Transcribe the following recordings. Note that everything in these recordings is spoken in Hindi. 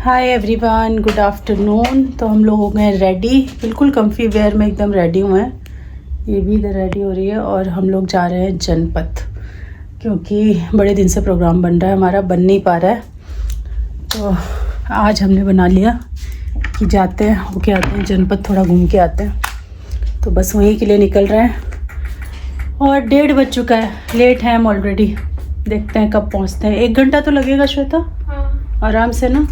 Hi everyone, good afternoon. तो हम लोग हो गए रेडी, बिल्कुल कंफी वेयर में एकदम रेडी हुए हैं। ये भी इधर रेडी हो रही है और हम लोग जा रहे हैं जनपथ, क्योंकि बड़े दिन से प्रोग्राम बन रहा है हमारा, बन नहीं पा रहा है। तो आज हमने बना लिया कि जाते हैं, होके आते हैं जनपथ, थोड़ा घूम के आते हैं। तो बस वहीं के लिए निकल रहे हैं और 1:30 बज चुका है, लेट है हम ऑलरेडी। देखते हैं कब पहुंचते हैं। 1 घंटा तो लगेगा श्वेता? हाँ। आराम से ना,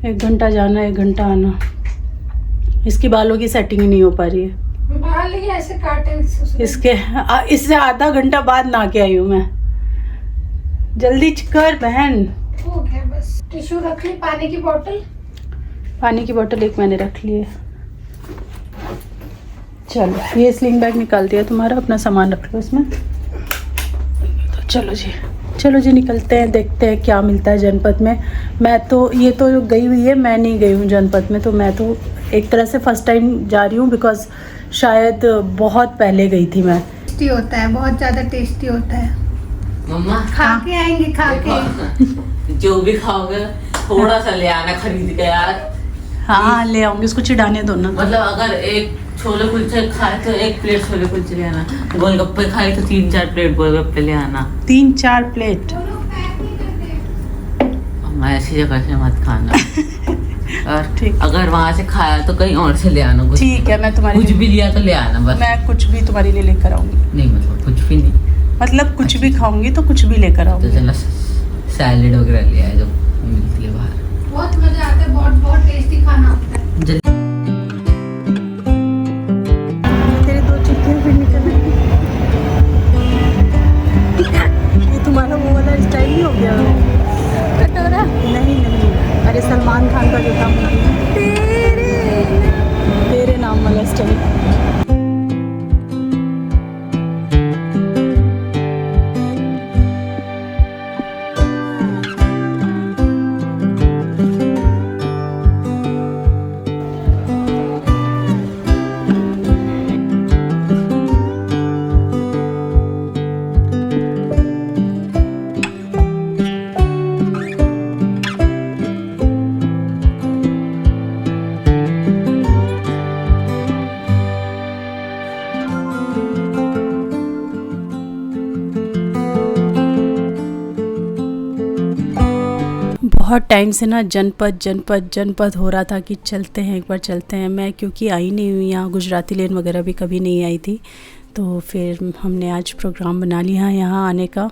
1 घंटा जाना 1 घंटा आना। इसकी बालों की सेटिंग ही नहीं हो पा रही है। बाल ही ऐसे काटे इससे आधा घंटा बाद नहा के आई हूँ मैं। जल्दी कर बहन। हो गया बस। टिश्यू रख ली, पानी की बोतल एक मैंने रख ली है। चलो, ये स्लिंग बैग निकाल दिया तुम्हारा, अपना सामान रख लो इसमें। तो चलो जी निकलते हैं, देखते हैं क्या मिलता है जनपथ में। मैं तो ये तो गई हुई है, मैं नहीं गई हूँ जनपथ में। तो मैं तो एक तरह से फर्स्ट टाइम जा रही हूँ, बिकॉज शायद बहुत पहले गई थी मैं। टेस्टी होता है, बहुत ज़्यादा टेस्टी होता है। मम्मा खा के आएंगे, खा के जो भी खाओगे थोड़ा सा ले आना खरीद के यार। हाँ ले आऊँगी, उसको चिढ़ाने दो ना। मतलब अगर एक छोले कुलचे खाए तो 1 प्लेट छोले कुलचे ले आना, गोलगप्पे खाए तो 3-4 प्लेट गोलगप्पे ले आना। 3-4 प्लेट? मम्मा ऐसी जगह से मत खाना। और ठीक। अगर वहाँ से खाया तो कहीं और से ले आना कुछ। ठीक है, मैं तुम्हारे कुछ भी लिया तो ले आना बस। मैं कुछ भी तुम्हारे लिए लेकर आऊँगी। नहीं मतलब कुछ भी नहीं, मतलब कुछ भी खाऊंगी तो कुछ भी लेकर तो आऊँगी। चलो सैलेड वगैरह ले आए जो मिलती है बाहर। बहुत मजा आता है, बहुत टेस्टी खाना होता है। तेरे 2 चुटकियाँ फिर निकल आएंगी। ये तुम्हारा वो वाला स्टाइल नहीं हो गया? कटोरा नहीं, अरे सलमान खान का जो था मूवी, तेरे नाम वाला स्टाइल। बहुत टाइम से ना जनपथ हो रहा था कि चलते हैं, एक बार चलते हैं। मैं क्योंकि आई नहीं हुई यहाँ, गुजराती लेन वगैरह भी कभी नहीं आई थी, तो फिर हमने आज प्रोग्राम बना लिया यहाँ आने का।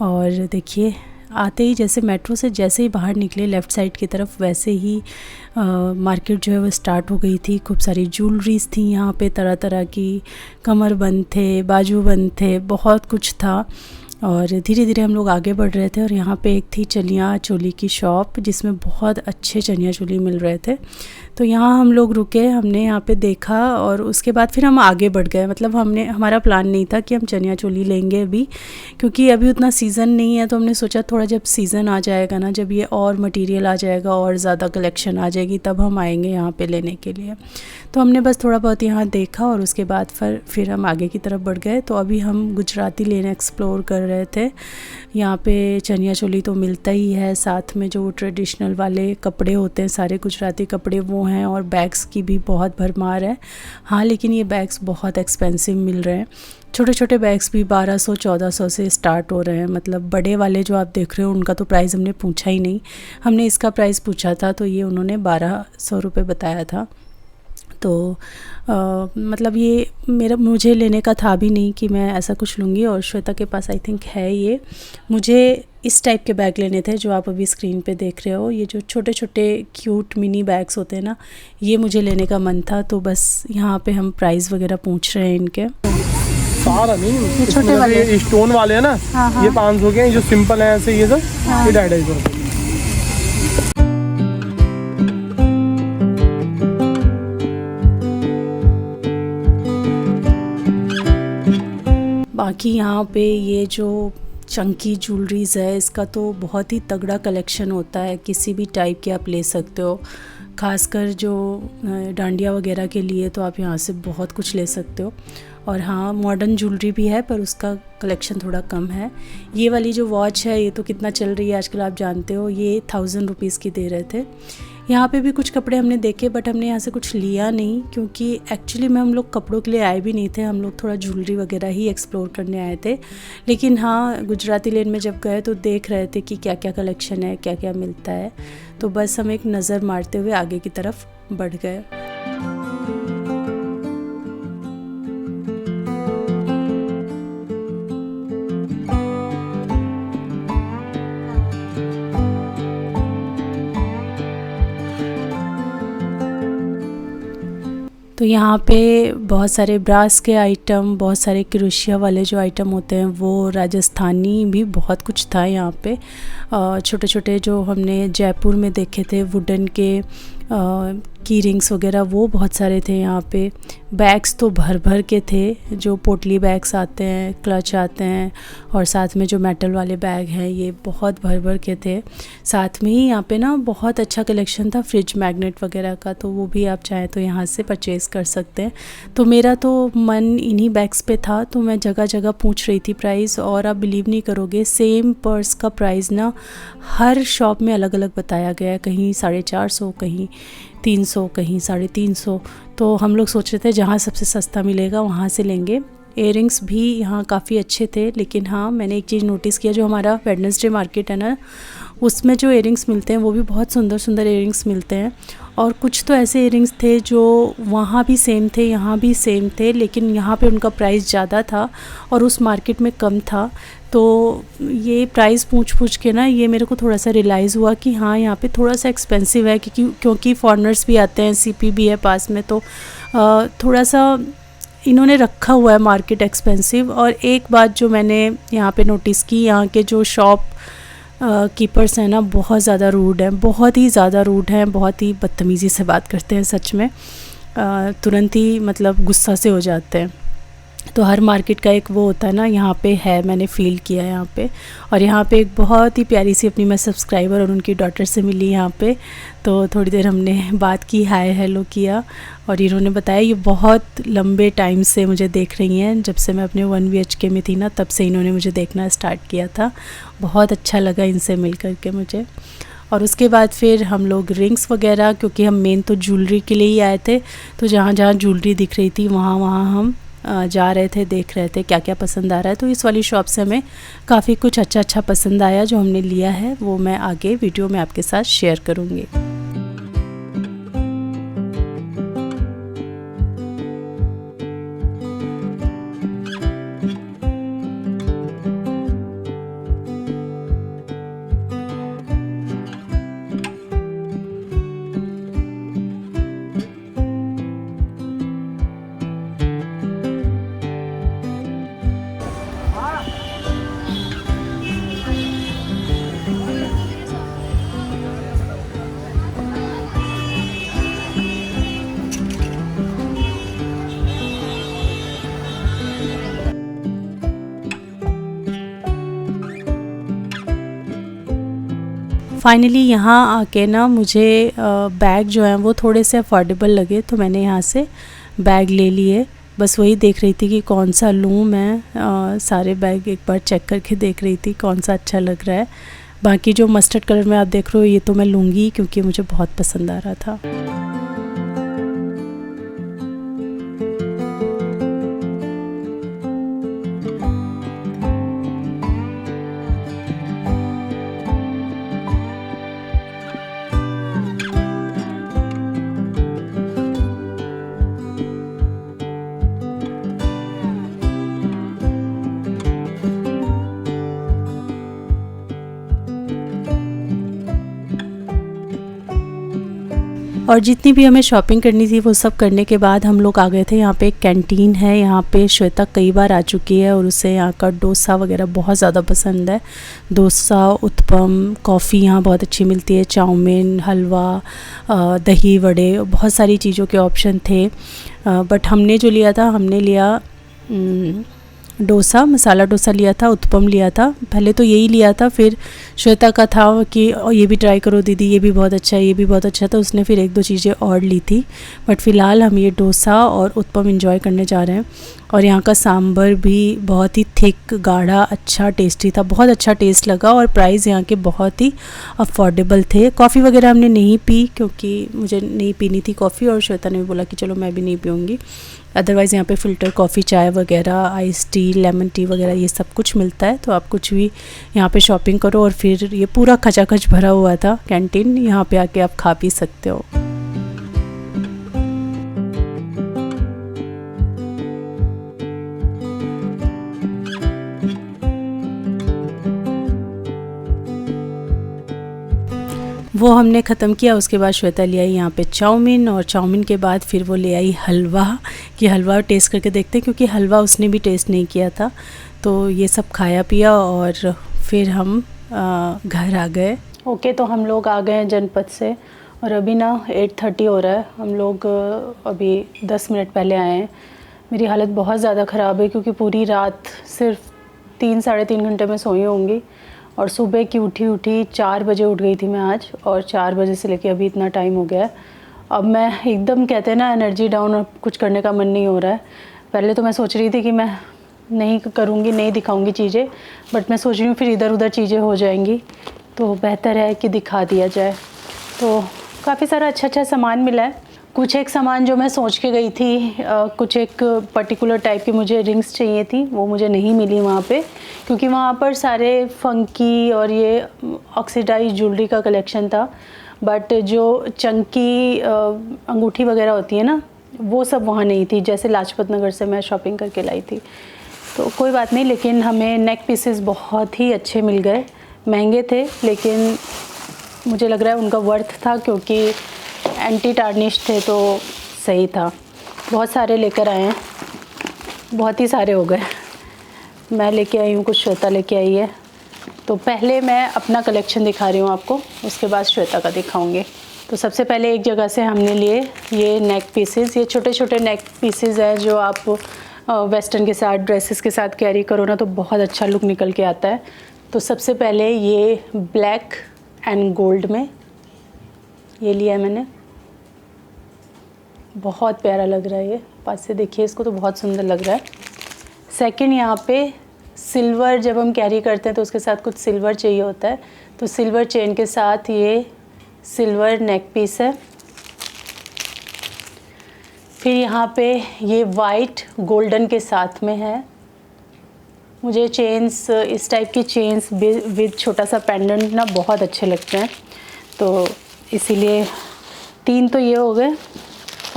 और देखिए, आते ही जैसे मेट्रो से जैसे ही बाहर निकले लेफ़्ट साइड की तरफ, वैसे ही मार्केट जो है वो स्टार्ट हो गई थी। खूब सारी ज्वेलरीज थी यहाँ पे, तरह तरह की, कमर बंद थे, बाजू बंद थे, बहुत कुछ था। और धीरे धीरे हम लोग आगे बढ़ रहे थे और यहाँ पे एक थी चनिया चोली की शॉप, जिसमें बहुत अच्छे चनिया चोली मिल रहे थे। तो यहाँ हम लोग रुके, हमने यहाँ पे देखा और उसके बाद फिर हम आगे बढ़ गए। मतलब हमारा प्लान नहीं था कि हम चनिया चोली लेंगे अभी, क्योंकि अभी उतना सीज़न नहीं है। तो हमने सोचा थोड़ा जब सीज़न आ जाएगा ना, जब ये और मटेरियल आ जाएगा और ज़्यादा कलेक्शन आ जाएगी, तब हम आएंगे यहाँ पे लेने के लिए। तो हमने बस थोड़ा बहुत यहाँ देखा और उसके बाद फिर हम आगे की तरफ बढ़ गए। तो अभी हम गुजराती लेन एक्सप्लोर कर रहे थे। यहाँ पे चनिया चोली तो मिलता ही है, साथ में जो ट्रेडिशनल वाले कपड़े होते हैं, सारे गुजराती कपड़े वो हैं, और बैग्स की भी बहुत भरमार है। हाँ, लेकिन ये बैग्स बहुत एक्सपेंसिव मिल रहे हैं। छोटे छोटे बैग्स भी 1200-1400 से स्टार्ट हो रहे हैं। मतलब बड़े वाले जो आप देख रहे हो उनका तो प्राइस हमने पूछा ही नहीं। हमने इसका प्राइस पूछा था तो ये उन्होंने 1200 रुपये बताया था। तो मतलब ये मुझे लेने का था भी नहीं कि मैं ऐसा कुछ लूँगी। और श्वेता के पास आई थिंक है ये। मुझे इस टाइप के बैग लेने थे जो आप अभी स्क्रीन पे देख रहे हो। ये जो छोटे छोटे क्यूट मिनी बैग्स होते हैं ना, ये मुझे लेने का मन था। तो बस यहाँ पे हम प्राइस वगैरह पूछ रहे हैं इनके। सारा नहीं, ये छोटे वाले, ये स्टोन वाले हैं ना। हाँ। ये 500 के हैं, जो सिंपल हैं ऐसे ये सब। हाँ। ये 250 रुपये। बाकी यहाँ पे ये जो चंकी ज्वेलरीज़ है, इसका तो बहुत ही तगड़ा कलेक्शन होता है। किसी भी टाइप के आप ले सकते हो, खासकर जो डांडिया वगैरह के लिए तो आप यहाँ से बहुत कुछ ले सकते हो। और हाँ, मॉडर्न ज्वेलरी भी है पर उसका कलेक्शन थोड़ा कम है। ये वाली जो वॉच है ये तो कितना चल रही है आजकल, आप जानते हो, ये 1000 रुपीज़ की दे रहे थे। यहाँ पे भी कुछ कपड़े हमने देखे बट हमने यहाँ से कुछ लिया नहीं, क्योंकि एक्चुअली में हम लोग कपड़ों के लिए आए भी नहीं थे, हम लोग थोड़ा ज्वेलरी वगैरह ही एक्सप्लोर करने आए थे। लेकिन हाँ, गुजराती लेन में जब गए तो देख रहे थे कि क्या क्या कलेक्शन है, क्या क्या मिलता है, तो बस हम एक नज़र मारते हुए आगे की तरफ बढ़ गए। तो यहाँ पे बहुत सारे ब्रास के आइटम, बहुत सारे क्रोशिया वाले जो आइटम होते हैं वो, राजस्थानी भी बहुत कुछ था यहाँ पे। छोटे छोटे जो हमने जयपुर में देखे थे वुडन के की रिंग्स वगैरह, वो बहुत सारे थे यहाँ पे। बैग्स तो भर भर के थे, जो पोटली बैग्स आते हैं, क्लच आते हैं, और साथ में जो मेटल वाले बैग हैं ये बहुत भर भर के थे। साथ में ही यहाँ पे ना बहुत अच्छा कलेक्शन था फ्रिज मैग्नेट वगैरह का, तो वो भी आप चाहें तो यहाँ से परचेज़ कर सकते हैं। तो मेरा तो मन इन्हीं बैग्स पे था, तो मैं जगह जगह पूछ रही थी प्राइस, और आप बिलीव नहीं करोगे, सेम पर्स का प्राइस ना हर शॉप में अलग अलग बताया गया है। कहीं 450, कहीं 300, कहीं 350। तो हम लोग सोच रहे थे जहाँ सबसे सस्ता मिलेगा वहाँ से लेंगे। इयररिंग्स भी यहाँ काफ़ी अच्छे थे, लेकिन हाँ, मैंने एक चीज़ नोटिस किया, जो हमारा वेडनेसडे मार्केट है ना, उसमें जो इयररिंग्स मिलते हैं वो भी बहुत सुंदर सुंदर इयररिंग्स मिलते हैं। और कुछ तो ऐसे इयररिंग्स थे जो वहाँ भी सेम थे, यहाँ भी सेम थे, लेकिन यहाँ पे उनका प्राइस ज़्यादा था और उस मार्केट में कम था। तो ये प्राइस पूछ के ना, ये मेरे को थोड़ा सा रियलाइज़ हुआ कि हाँ, यहाँ पे थोड़ा सा एक्सपेंसिव है, क्योंकि फॉरेनर्स भी आते हैं, सीपी भी है पास में, तो थोड़ा सा इन्होंने रखा हुआ है मार्केट एक्सपेंसिव। और एक बात जो मैंने यहाँ पे नोटिस की, यहाँ के जो शॉप कीपर्स हैं ना, बहुत ज़्यादा रूड हैं, बहुत ही ज़्यादा रूड हैं, बहुत ही बदतमीज़ी से बात करते हैं, सच में तुरंत ही मतलब गुस्सा से हो जाते हैं। तो हर मार्केट का एक वो होता है ना, यहाँ पे है, मैंने फ़ील किया यहाँ पे। और यहाँ पे एक बहुत ही प्यारी सी अपनी मैं सब्सक्राइबर और उनकी डॉटर से मिली यहाँ पे, तो थोड़ी देर हमने बात की, हाय हेलो किया, और इन्होंने बताया ये बहुत लंबे टाइम से मुझे देख रही हैं, जब से मैं अपने 1 BHK में थी ना, तब से इन्होंने मुझे देखना स्टार्ट किया था। बहुत अच्छा लगा इनसे मिल कर के मुझे। और उसके बाद फिर हम लोग रिंग्स वगैरह, क्योंकि हम मेन तो ज्वेलरी के लिए ही आए थे, तो जहाँ जहाँ ज्वेलरी दिख रही थी वहाँ हम जा रहे थे, देख रहे थे क्या क्या पसंद आ रहा है। तो इस वाली शॉप से हमें काफ़ी कुछ अच्छा पसंद आया, जो हमने लिया है वो मैं आगे वीडियो में आपके साथ शेयर करूँगी। फाइनली यहाँ आके ना मुझे बैग जो हैं वो थोड़े से अफोर्डेबल लगे, तो मैंने यहाँ से बैग ले लिए। बस वही देख रही थी कि कौन सा लूँ मैं, सारे बैग एक बार चेक करके देख रही थी कौन सा अच्छा लग रहा है। बाकी जो मस्टर्ड कलर में आप देख रहे हो ये तो मैं लूँगी, क्योंकि मुझे बहुत पसंद आ रहा था। और जितनी भी हमें शॉपिंग करनी थी वो सब करने के बाद हम लोग आ गए थे यहाँ पे एक कैंटीन है। यहाँ पे श्वेता कई बार आ चुकी है और उसे यहाँ का डोसा वगैरह बहुत ज़्यादा पसंद है। डोसा, उत्पम, कॉफ़ी यहाँ बहुत अच्छी मिलती है, चाउमीन, हलवा, दही वड़े, बहुत सारी चीज़ों के ऑप्शन थे। बट हमने जो लिया था, हमने लिया डोसा, मसाला डोसा लिया था, उत्पम लिया था। पहले तो यही लिया था, फिर श्वेता का था कि ये भी ट्राई करो दीदी, ये भी बहुत अच्छा है, ये भी बहुत अच्छा है, तो उसने फिर 1-2 चीज़ें और ली थी। बट फ़िलहाल हम ये डोसा और उत्पम एंजॉय करने जा रहे हैं। और यहाँ का सांभर भी बहुत ही थिक, गाढ़ा, अच्छा, टेस्टी था, बहुत अच्छा टेस्ट लगा। और प्राइस यहाँ के बहुत ही अफोर्डेबल थे। कॉफ़ी वगैरह हमने नहीं पी क्योंकि मुझे नहीं पीनी थी कॉफ़ी, और श्वेता ने भी बोला कि चलो मैं भी नहीं पीऊँगी। अदरवाइज़ यहाँ पे फ़िल्टर कॉफ़ी, चाय वगैरह, आइस टी, लेमन टी वगैरह ये सब कुछ मिलता है। तो आप कुछ भी यहाँ पे शॉपिंग करो। और फिर ये पूरा खचाखच भरा हुआ था कैंटीन, यहाँ पे आके आप खा पी सकते हो। वो हमने ख़त्म किया। उसके बाद श्वेता ले आई यहाँ पे चाउमीन, और चाउमीन के बाद फिर वो ले आई हलवा, कि हलवा टेस्ट करके देखते हैं, क्योंकि हलवा उसने भी टेस्ट नहीं किया था। तो ये सब खाया पिया और फिर हम घर आ गए। ओके, तो हम लोग आ गए हैं जनपद से, और अभी ना 8:30 हो रहा है। हम लोग अभी 10 मिनट पहले आए हैं। मेरी हालत बहुत ज़्यादा ख़राब है क्योंकि पूरी रात सिर्फ 3-3.5 घंटे में सोई होंगी, और सुबह की उठी 4 बजे उठ गई थी मैं आज, और 4 बजे से लेके अभी इतना टाइम हो गया है। अब मैं एकदम, कहते हैं ना, एनर्जी डाउन, और कुछ करने का मन नहीं हो रहा है। पहले तो मैं सोच रही थी कि मैं नहीं करूँगी, नहीं दिखाऊँगी चीज़ें, बट मैं सोच रही हूँ फिर इधर उधर चीज़ें हो जाएंगी, तो बेहतर है कि दिखा दिया जाए। तो काफ़ी सारा अच्छा सामान मिला है। कुछ एक सामान जो मैं सोच के गई थी, कुछ एक पर्टिकुलर टाइप की मुझे रिंग्स चाहिए थी, वो मुझे नहीं मिली वहाँ पे, क्योंकि वहाँ पर सारे फंकी और ये ऑक्सीडाइज ज्वेलरी का कलेक्शन था। बट जो चंकी अंगूठी वगैरह होती है ना, वो सब वहाँ नहीं थी, जैसे लाजपत नगर से मैं शॉपिंग करके लाई थी। तो कोई बात नहीं, लेकिन हमें नेक पीसेस बहुत ही अच्छे मिल गए। महंगे थे लेकिन मुझे लग रहा है उनका वर्थ था, क्योंकि एंटी टार्निश थे तो सही था। बहुत सारे लेकर आए हैं, बहुत ही सारे हो गए। मैं लेके आई हूँ, कुछ श्वेता लेके आई है। तो पहले मैं अपना कलेक्शन दिखा रही हूँ आपको, उसके बाद श्वेता का दिखाऊंगी। तो सबसे पहले एक जगह से हमने लिए ये नेक पीसेस। ये छोटे छोटे नेक पीसेस हैं जो आप वेस्टर्न के साथ, ड्रेसेस के साथ कैरी करो ना, तो बहुत अच्छा लुक निकल के आता है। तो सबसे पहले ये ब्लैक एंड गोल्ड में ये लिया है मैंने, बहुत प्यारा लग रहा है ये। पास से देखिए इसको, तो बहुत सुंदर लग रहा है। सेकंड, यहाँ पे सिल्वर जब हम कैरी करते हैं तो उसके साथ कुछ सिल्वर चाहिए होता है, तो सिल्वर चेन के साथ ये सिल्वर नेक पीस है। फिर यहाँ पे ये वाइट गोल्डन के साथ में है। मुझे चेन्स, इस टाइप की चेन्स विद छोटा सा पेंडेंट ना बहुत अच्छे लगते हैं, तो इसीलिए 3 तो ये हो गए।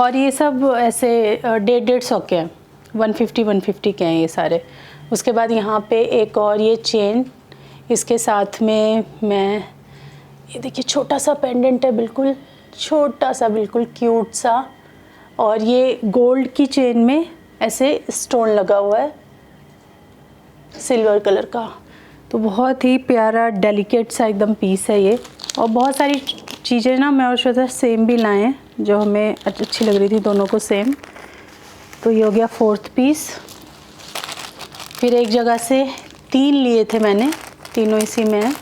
और ये सब ऐसे 150 के हैं, 150 के हैं ये सारे। उसके बाद यहाँ पे एक और ये चेन, इसके साथ में मैं, ये देखिए छोटा सा पेंडेंट है, बिल्कुल छोटा सा, बिल्कुल क्यूट सा। और ये गोल्ड की चेन में ऐसे स्टोन लगा हुआ है सिल्वर कलर का, तो बहुत ही प्यारा डेलिकेट सा एकदम पीस है ये। और बहुत सारी चीज़ें ना मैं और श्वेता सेम भी लाए हैं, जो हमें अच्छी लग रही थी दोनों को सेम। तो ये हो गया 4th पीस। फिर एक जगह से 3 लिए थे मैंने, तीनों इसी में हैं।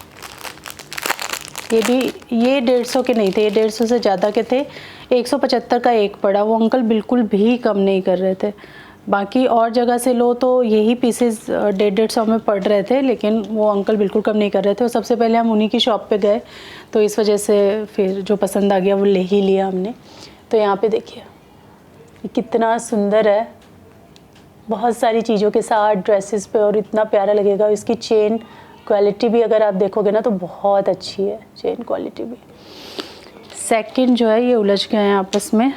ये भी, ये 150 के नहीं थे, ये 150 से ज़्यादा के थे। 175 का एक पड़ा, वो अंकल बिल्कुल भी कम नहीं कर रहे थे। बाकी और जगह से लो तो यही पीसेस 150 में पड़ रहे थे, लेकिन वो अंकल बिल्कुल कम नहीं कर रहे थे। और सबसे पहले हम उन्हीं की शॉप पे गए, तो इस वजह से फिर जो पसंद आ गया वो ले ही लिया हमने। तो यहाँ पे देखिए ये कितना सुंदर है, बहुत सारी चीज़ों के साथ ड्रेसेस पे, और इतना प्यारा लगेगा। इसकी चेन क्वालिटी भी अगर आप देखोगे ना तो बहुत अच्छी है, चेन क्वालिटी भी। सेकंड जो है, ये उलझ गए हैं आपस में।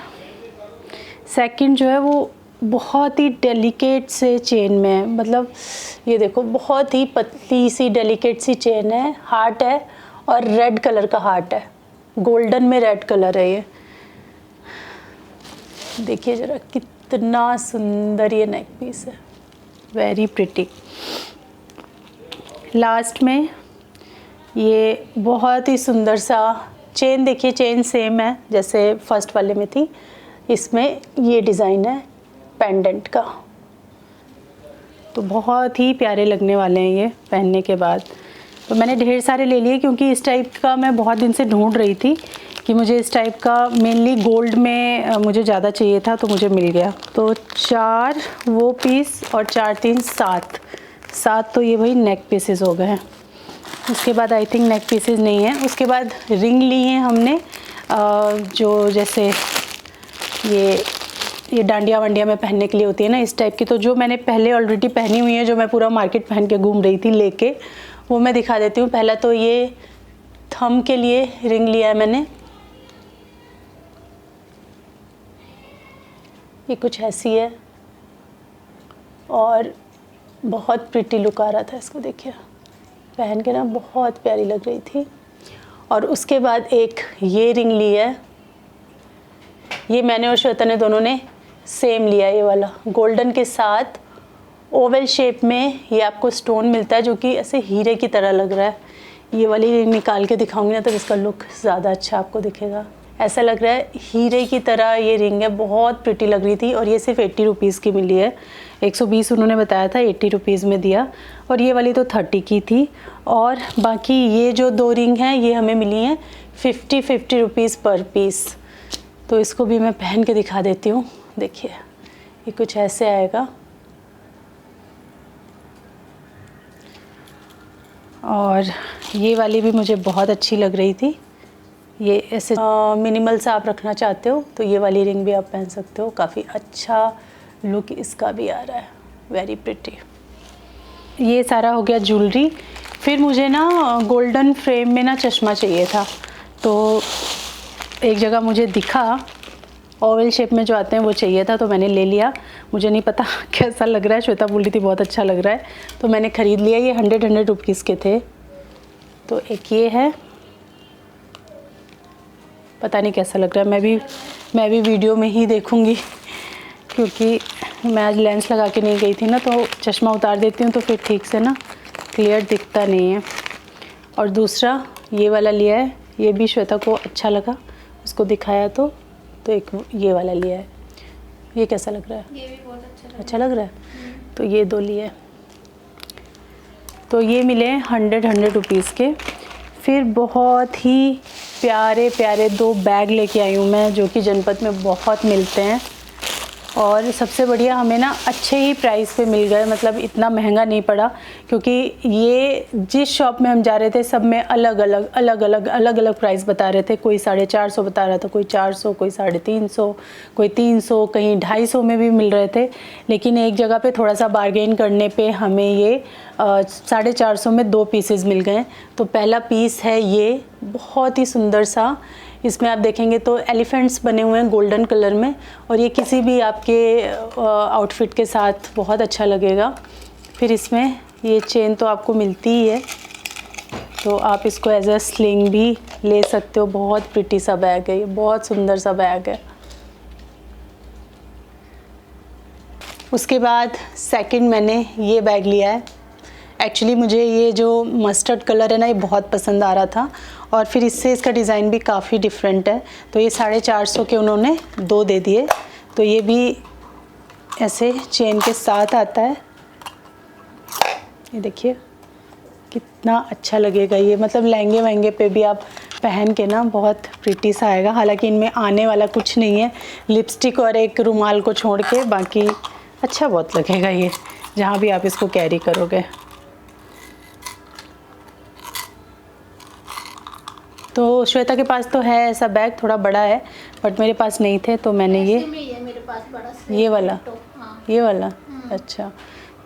सेकंड जो है वो बहुत ही डेलिकेट से चेन में है, मतलब ये देखो बहुत ही पतली सी डेलिकेट सी चेन है, हार्ट है, और रेड कलर का हार्ट है, गोल्डन में रेड कलर है ये। देखिए ज़रा कितना सुंदर ये नेक पीस है, वेरी प्रिटी। लास्ट में ये बहुत ही सुंदर सा चेन, देखिए चेन सेम है जैसे फर्स्ट वाले में थी, इसमें ये डिज़ाइन है पेंडेंट का। तो बहुत ही प्यारे लगने वाले हैं ये पहनने के बाद। तो मैंने ढेर सारे ले लिए क्योंकि इस टाइप का मैं बहुत दिन से ढूंढ रही थी कि मुझे इस टाइप का मेनली गोल्ड में मुझे ज़्यादा चाहिए था, तो मुझे मिल गया। तो 4 वो पीस और 4 3 7 तो ये वही नेक पीसेस हो गए हैं। उसके बाद आई थिंक नेक पीसेस नहीं है। उसके बाद रिंग ली हैं हमने, जो जैसे ये डांडिया वांडिया में पहनने के लिए होती है ना, इस टाइप की। तो जो मैंने पहले ऑलरेडी पहनी हुई है, जो मैं पूरा मार्केट पहन के घूम रही थी लेके, वो मैं दिखा देती हूँ। पहला तो ये थंब के लिए रिंग लिया है मैंने, ये कुछ ऐसी है और बहुत प्रिटी लुक आ रहा था इसको, देखिए पहन के ना बहुत प्यारी लग रही थी। और उसके बाद एक ये रिंग ली है, ये मैंने और श्वेता ने दोनों ने सेम लिया, ये वाला गोल्डन के साथ ओवल शेप में ये आपको स्टोन मिलता है जो कि ऐसे हीरे की तरह लग रहा है। ये वाली रिंग निकाल के दिखाऊंगी ना तो इसका लुक ज़्यादा अच्छा आपको दिखेगा। ऐसा लग रहा है हीरे की तरह ये रिंग है, बहुत प्रिटी लग रही थी। और ये सिर्फ 80 रुपीज़ की मिली है, 120 उन्होंने बताया था, 80 रुपीज़ में दिया। और ये वाली तो 30 की थी। और बाकी ये जो 2 रिंग हैं ये हमें मिली हैं 50 रुपीज़ पर पीस। तो इसको भी मैं पहन के दिखा देती हूँ। देखिए ये कुछ ऐसे आएगा और ये वाली भी मुझे बहुत अच्छी लग रही थी। ये ऐसे मिनिमल सा आप रखना चाहते हो तो ये वाली रिंग भी आप पहन सकते हो, काफ़ी अच्छा लुक इसका भी आ रहा है, वेरी प्रिटी। ये सारा हो गया ज्वेलरी। फिर मुझे ना गोल्डन फ्रेम में ना चश्मा चाहिए था, तो एक जगह मुझे दिखा ओवल शेप में जो आते हैं वो चाहिए था, तो मैंने ले लिया। मुझे नहीं पता कैसा लग रहा है, श्वेता बोल रही थी बहुत अच्छा लग रहा है, तो मैंने ख़रीद लिया। ये 100 रुपीज़ के थे। तो एक ये है, पता नहीं कैसा लग रहा है, मैं भी वीडियो में ही देखूँगी क्योंकि मैं आज लेंस लगा के नहीं गई थी ना, तो चश्मा उतार देती हूँ तो फिर ठीक से ना क्लियर दिखता नहीं है। और दूसरा ये वाला लिया है, ये भी श्वेता को अच्छा लगा, उसको दिखाया तो एक ये वाला लिया है। ये कैसा लग रहा है? ये भी बहुत अच्छा लग रहा है। तो ये 2 लिए, तो ये मिले 100 रुपीज़ के। फिर बहुत ही प्यारे प्यारे 2 बैग लेके आई हूँ मैं, जो कि जनपद में बहुत मिलते हैं। और सबसे बढ़िया हमें ना अच्छे ही प्राइस पे मिल गए, मतलब इतना महंगा नहीं पड़ा, क्योंकि ये जिस शॉप में हम जा रहे थे सब में अलग अलग प्राइस बता रहे थे। कोई 450 बता रहा था, कोई 400, कोई 350, कोई 300, कहीं 250 में भी मिल रहे थे। लेकिन एक जगह पे थोड़ा सा बार्गेन करने पे हमें ये 450 में 2 पीसेस मिल गए। तो पहला पीस है ये, बहुत ही सुंदर सा, इसमें आप देखेंगे तो एलिफेंट्स बने हुए हैं गोल्डन कलर में, और ये किसी भी आपके आउटफिट के साथ बहुत अच्छा लगेगा। फिर इसमें ये चेन तो आपको मिलती ही है, तो आप इसको एज अ स्लिंग भी ले सकते हो। बहुत प्रिटी सा बैग है ये, बहुत सुंदर सा बैग है। उसके बाद सेकंड मैंने ये बैग लिया है। एक्चुअली मुझे ये जो मस्टर्ड कलर है ना, ये बहुत पसंद आ रहा था, और फिर इससे इसका डिज़ाइन भी काफ़ी डिफरेंट है। तो ये 450 के उन्होंने 2 दे दिए। तो ये भी ऐसे चेन के साथ आता है, ये देखिए कितना अच्छा लगेगा ये, मतलब लहंगे वहंगे पे भी आप पहन के ना बहुत प्रिटी सा आएगा। हालांकि इनमें आने वाला कुछ नहीं है, लिपस्टिक और एक रुमाल को छोड़ के, बाकी अच्छा बहुत लगेगा ये जहाँ भी आप इसको कैरी करोगे। तो श्वेता के पास तो है ऐसा बैग, थोड़ा बड़ा है, बट मेरे पास नहीं थे, तो मैंने ये मेरे पास बड़ा ये वाला ये वाला अच्छा,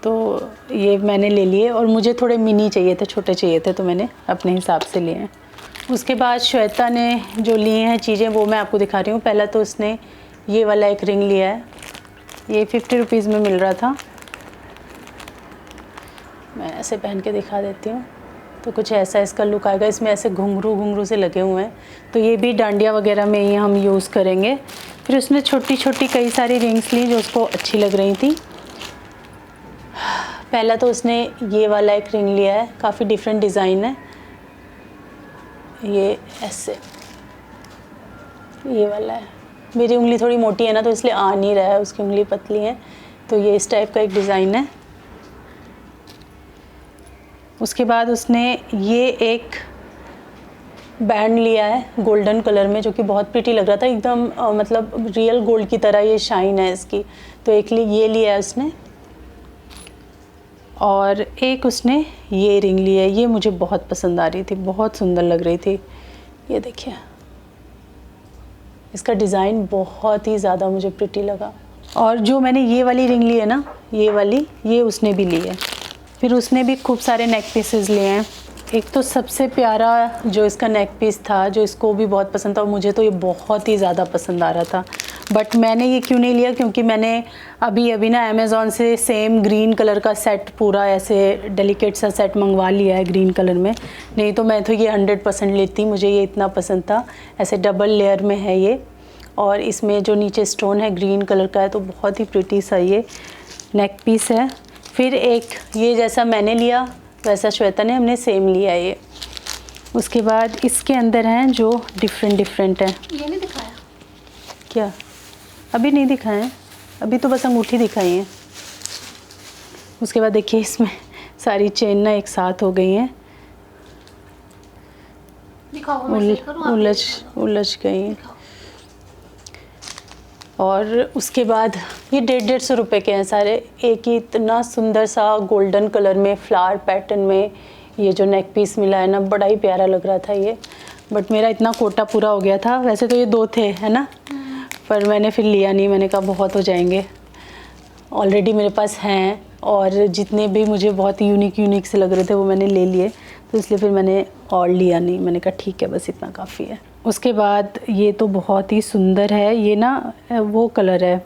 तो ये मैंने ले लिए। और मुझे थोड़े मिनी चाहिए थे, छोटे चाहिए थे, तो मैंने अपने हिसाब से लिए हैं। उसके बाद श्वेता ने जो लिए हैं चीज़ें वो मैं आपको दिखा रही हूँ। पहला तो उसने ये वाला एक रिंग लिया है, ये 50 रुपीज़ में मिल रहा था। मैं ऐसे पहन के दिखा देती हूँ, तो कुछ ऐसा इसका लुक आएगा। इसमें ऐसे घुंघरू से लगे हुए हैं, तो ये भी डांडिया वगैरह में ही हम यूज़ करेंगे। फिर उसने छोटी छोटी कई सारी रिंग्स ली जो उसको अच्छी लग रही थी। पहला तो उसने ये वाला एक रिंग लिया है, काफ़ी डिफरेंट डिज़ाइन है, ये ऐसे ये वाला है। मेरी उंगली थोड़ी मोटी है ना, तो इसलिए आ नहीं रहा है, उसकी उंगली पतली है। तो ये इस टाइप का एक डिज़ाइन है, उसके बाद उसने ये एक बैंड लिया है गोल्डन कलर में, जो कि बहुत प्रिटी लग रहा था एकदम, मतलब रियल गोल्ड की तरह ये शाइन है इसकी। तो एक ये लिया है उसने, और एक उसने ये रिंग ली है। ये मुझे बहुत पसंद आ रही थी, बहुत सुंदर लग रही थी। ये देखिए, इसका डिज़ाइन बहुत ही ज़्यादा मुझे प्रिटी लगा। और जो मैंने ये वाली रिंग ली है ना, ये वाली, ये उसने भी ली है। फिर उसने भी खूब सारे नेक पीसेस लिए हैं। एक तो सबसे प्यारा जो इसका नेक पीस था, जो इसको भी बहुत पसंद था, और मुझे तो ये बहुत ही ज़्यादा पसंद आ रहा था। बट मैंने ये क्यों नहीं लिया, क्योंकि मैंने अभी ना अमेज़ॉन से सेम ग्रीन कलर का सेट, पूरा ऐसे डेलिकेट सा सेट मंगवा लिया है ग्रीन कलर में। नहीं तो मैं तो ये 100% लेती, मुझे ये इतना पसंद था। ऐसे डबल लेयर में है ये, और इसमें जो नीचे स्टोन है ग्रीन कलर का है, तो बहुत ही प्रिटी सा ये नेक पीस है। फिर एक ये जैसा मैंने लिया वैसा श्वेता ने, हमने सेम लिया है ये। उसके बाद इसके अंदर हैं जो डिफरेंट हैं। ये नहीं दिखाया क्या? अभी नहीं दिखाए हैं, अभी तो बस अंगूठी दिखाई है। उसके बाद देखिए इसमें सारी चेन ना एक साथ हो गई हैं, दिखाओ, मैं शेयर करूं, आप उलझ गई हैं। और उसके बाद ये 150 रुपये के हैं सारे। एक ही इतना सुंदर सा गोल्डन कलर में फ्लावर पैटर्न में ये जो नेक पीस मिला है ना, बड़ा ही प्यारा लग रहा था ये। बट मेरा इतना कोटा पूरा हो गया था। वैसे तो ये 2 थे, है ना, पर मैंने फिर लिया नहीं। मैंने कहा बहुत हो जाएंगे, ऑलरेडी मेरे पास हैं, और जितने भी मुझे बहुत यूनिक से लग रहे थे वो मैंने ले लिए। तो इसलिए फिर मैंने और लिया नहीं, मैंने कहा ठीक है बस इतना काफ़ी है। उसके बाद ये तो बहुत ही सुंदर है। ये ना वो कलर है,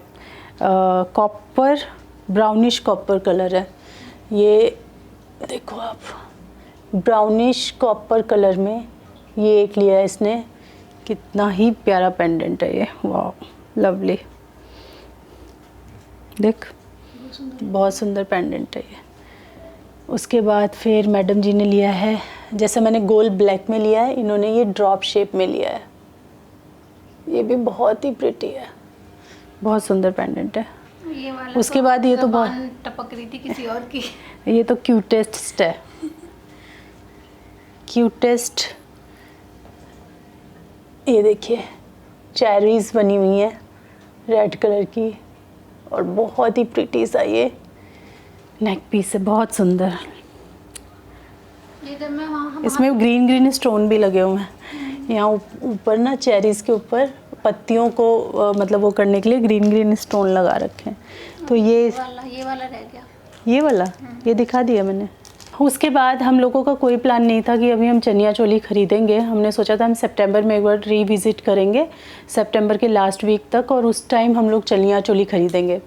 कॉपर, ब्राउनिश कॉपर कलर है। ये देखो आप, ब्राउनिश कॉपर कलर में ये एक लिया है इसने। कितना ही प्यारा पेंडेंट है ये, वाह लवली। देख, बहुत सुंदर पेंडेंट है ये। उसके बाद फिर मैडम जी ने लिया है, जैसे मैंने गोल्ड ब्लैक में लिया है, इन्होंने ये ड्रॉप शेप में लिया है। ये भी बहुत ही प्रिटी है, बहुत सुंदर पेंडेंट है। ये वाला उसके बाद ये तो बहुत टपक रही थी किसी और की। ये तो क्यूटेस्ट है, क्यूटेस्ट। ये देखिए चेरीज बनी हुई हैं रेड कलर की, और बहुत ही प्रिटी सा ये नेक पीस है, बहुत सुंदर। इधर में वहाँ इसमें ग्रीन स्टोन भी लगे हुए हैं यहाँ ऊपर ना, चेरीज के ऊपर पत्तियों को मतलब वो करने के लिए ग्रीन स्टोन लगा रखे हैं। तो ये वाला रह गया, ये वाला ये दिखा दिया मैंने। उसके बाद हम लोगों का कोई प्लान नहीं था कि अभी हम चनिया चोली ख़रीदेंगे। हमने सोचा था हम सितंबर में एक बार रिविज़िट करेंगे, सितंबर के लास्ट वीक तक, और उस टाइम हम लोग चनिया चोली ख़रीदेंगे।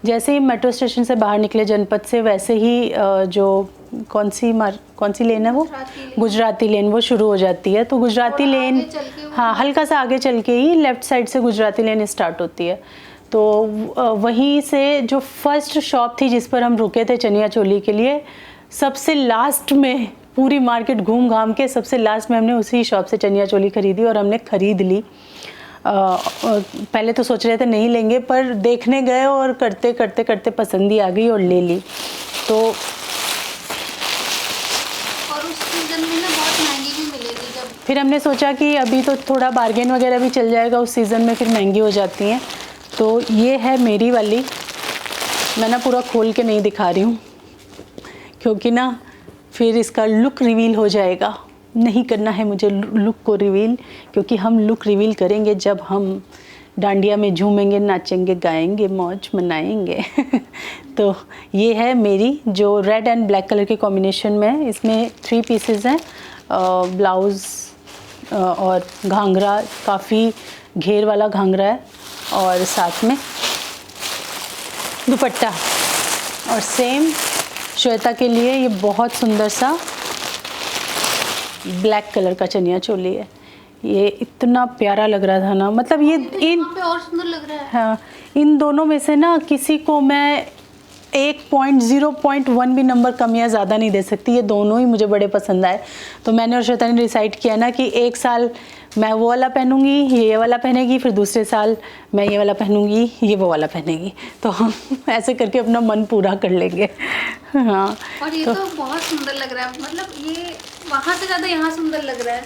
जैसे ही मेट्रो स्टेशन से बाहर निकले जनपद से, वैसे ही जो कौन सी लेन है वो, गुजराती लेन, वो शुरू हो जाती है। तो गुजराती लेन, हाँ, हल्का सा आगे चल के ही लेफ़्ट साइड से गुजराती लेन स्टार्ट होती है। तो वहीं से जो फर्स्ट शॉप थी जिस पर हम रुके थे चनिया चोली के लिए, सबसे लास्ट में, पूरी मार्केट घूम घाम के सबसे लास्ट में हमने उसी शॉप से चनिया चोली ख़रीदी, और हमने ख़रीद ली। पहले तो सोच रहे थे नहीं लेंगे, पर देखने गए और करते करते पसंद ही आ गई और ले ली। तो और उस सीज़न में ना बहुत महंगी भी मिलेगी। जब फिर हमने सोचा कि अभी तो थोड़ा बार्गेन वगैरह भी चल जाएगा, उस सीज़न में फिर महंगी हो जाती हैं। तो ये है मेरी वाली, मैं ना पूरा खोल के नहीं दिखा रही हूँ, क्योंकि ना फिर इसका लुक रिवील हो जाएगा। नहीं करना है मुझे लुक को रिवील, क्योंकि हम लुक रिवील करेंगे जब हम डांडिया में झूमेंगे, नाचेंगे, गाएंगे, मौज मनाएंगे। तो ये है मेरी, जो रेड एंड ब्लैक कलर के कॉम्बिनेशन में है। इसमें 3 पीसेस हैं, ब्लाउज़ और घाघरा, काफ़ी घेर वाला घाघरा है, और साथ में दुपट्टा। और सेम श्वेता के लिए ये बहुत सुंदर सा ब्लैक कलर का चनिया चोली है। ये इतना प्यारा लग रहा था ना, मतलब ये इन पे और सुंदर लग रहा है। हाँ, इन दोनों में से ना किसी को मैं 0.1 भी नंबर कम या ज़्यादा नहीं दे सकती। ये दोनों ही मुझे बड़े पसंद आए। तो मैंने और श्वेता ने डिसाइड किया ना कि 1 साल मैं वो वाला पहनूंगी, ये वाला पहनेगी, फिर दूसरे साल मैं ये वाला पहनूंगी, ये वो वाला पहनेगी। तो हम ऐसे करके अपना मन पूरा कर लेंगे। हाँ, और ये तो बहुत सुंदर लग रहा है, मतलब ये वहाँ से ज़्यादा यहाँ सुंदर लग रहा है।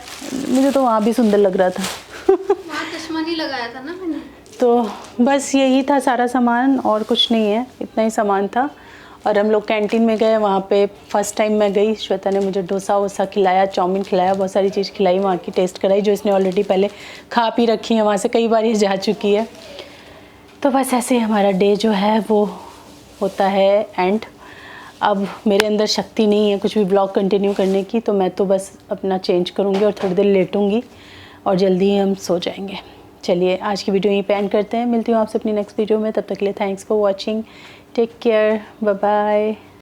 मुझे तो वहाँ भी सुंदर लग रहा था। वहाँ चश्मा नहीं लगाया था ना मैंने। तो बस यही था सारा सामान, और कुछ नहीं है, इतना ही सामान था। और हम लोग कैंटीन में गए, वहाँ पे फर्स्ट टाइम मैं गई, श्वेता ने मुझे डोसा वोसा खिलाया, चाउमीन खिलाया, बहुत सारी चीज़ खिलाई, वहाँ की टेस्ट कराई जो इसने ऑलरेडी पहले खा पी रखी है, वहाँ से कई बार ये जा चुकी है। तो बस ऐसे ही हमारा डे जो है वो होता है एंड। अब मेरे अंदर शक्ति नहीं है कुछ भी ब्लॉग कंटिन्यू करने की, तो मैं तो बस अपना चेंज करूँगी और थोड़ी देर लेटूँगी और जल्दी ही हम सो जाएंगे। चलिए आज की वीडियो यहीं पे एंड करते हैं, मिलती हूँ आपसे अपनी नेक्स्ट वीडियो में, तब तक के लिए thanks for watching, take care, bye bye.